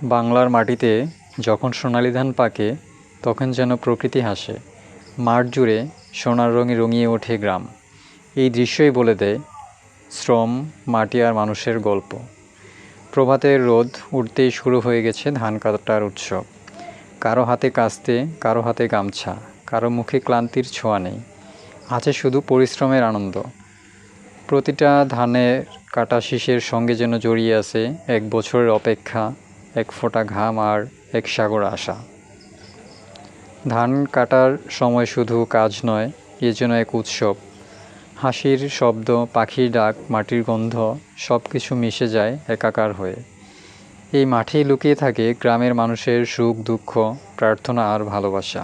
বাংলার মাটিতে যখন সোনালি ধান পাকে তখন যেন প্রকৃতি হাসে। মাঠ জুড়ে সোনার রঙে রঙিয়ে ওঠে গ্রাম। এই দৃশ্যই বলে দেয় শ্রম, মাটি আর মানুষের গল্প। প্রভাতের রোদ উঠতেই শুরু হয়ে গেছে ধান কাটার উৎসব। কারো হাতে কাস্তে, কারো হাতে গামছা, কারো মুখে ক্লান্তির ছোঁয়া নেই, আছে শুধু পরিশ্রমের আনন্দ। প্রতিটা ধানের কাটা শীষের সঙ্গে যেন জড়িয়ে আছে এক বছরের অপেক্ষা, এক ফোঁটা ঘাম আর এক সাগর আশা। ধান কাটার সময় শুধু কাজ নয়, এ যেন এক উৎসব। হাসির শব্দ, পাখির ডাক, মাটির গন্ধ সব কিছু মিশে যায় একাকার হয়ে। এই মাঠেই লুকিয়ে থাকে গ্রামের মানুষের সুখ, দুঃখ, প্রার্থনা আর ভালোবাসা।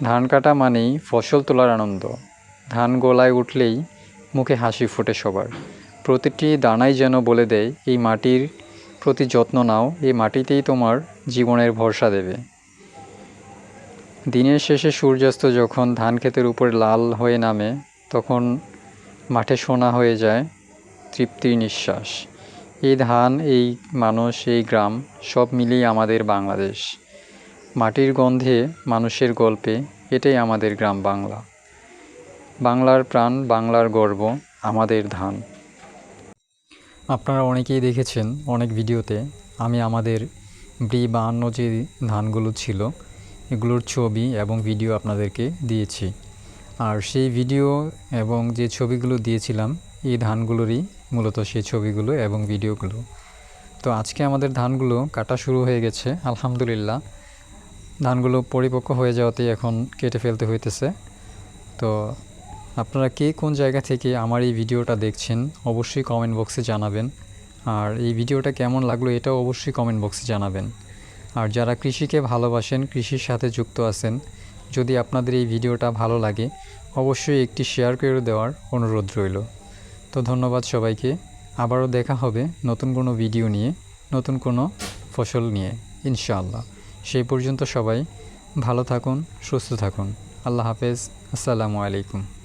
ধান কাটা মানেই ফসল তোলার আনন্দ। ধান গোলায় উঠলেই মুখে হাসি ফোটে সবার। প্রতিটি দানাই যেন বলে দেয়, এই মাটির প্রতি যত্ন নাও, এই মাটিতেই তোমার জীবনের ভরসা দেবে। দিনের শেষে সূর্যাস্ত যখন ধান ক্ষেতের উপর লাল হয়ে নামে, তখন মাঠে শোনা হয়ে যায় তৃপ্তির নিঃশ্বাস। এই ধান, এই মানুষ, এই গ্রাম সব মিলিয়ে আমাদের বাংলাদেশ। মাটির গন্ধে, মানুষের গল্পে, এটাই আমাদের গ্রাম বাংলা। বাংলার প্রাণ, বাংলার গর্ব, আমাদের ধান। আপনারা অনেকেই দেখেছেন অনেক ভিডিওতে আমি আমাদের BRI-52 যে ধানগুলো ছিল এগুলোর ছবি এবং ভিডিও আপনাদেরকে দিয়েছি। আর সেই ভিডিও এবং যে ছবিগুলো দিয়েছিলাম এই ধানগুলোরই মূলত সেই ছবিগুলো এবং ভিডিওগুলো। তো আজকে আমাদের ধানগুলো কাটা শুরু হয়ে গেছে আলহামদুলিল্লাহ। ধানগুলো পরিপক্ক হয়ে যাওয়াতেই এখন কেটে ফেলতে হইতেছে। তো আপনারা কে কোন জায়গা থেকে আমার এই ভিডিওটা দেখছেন অবশ্যই কমেন্ট বক্সে জানাবেন। আর এই ভিডিওটা কেমন লাগলো এটাও অবশ্যই কমেন্ট বক্সে জানাবেন। আর যারা কৃষিকে ভালোবাসেন, কৃষির সাথে যুক্ত আছেন, যদি আপনাদের এই ভিডিওটা ভালো লাগে অবশ্যই একটি শেয়ার করে দেওয়ার অনুরোধ রইল। তো ধন্যবাদ সবাইকে। আবারও দেখা হবে নতুন কোনো ভিডিও নিয়ে, নতুন কোনো ফসল নিয়ে ইনশাআল্লাহ। সেই পর্যন্ত সবাই ভালো থাকুন, সুস্থ থাকুন। আল্লাহ হাফেজ। আসসালামু আলাইকুম।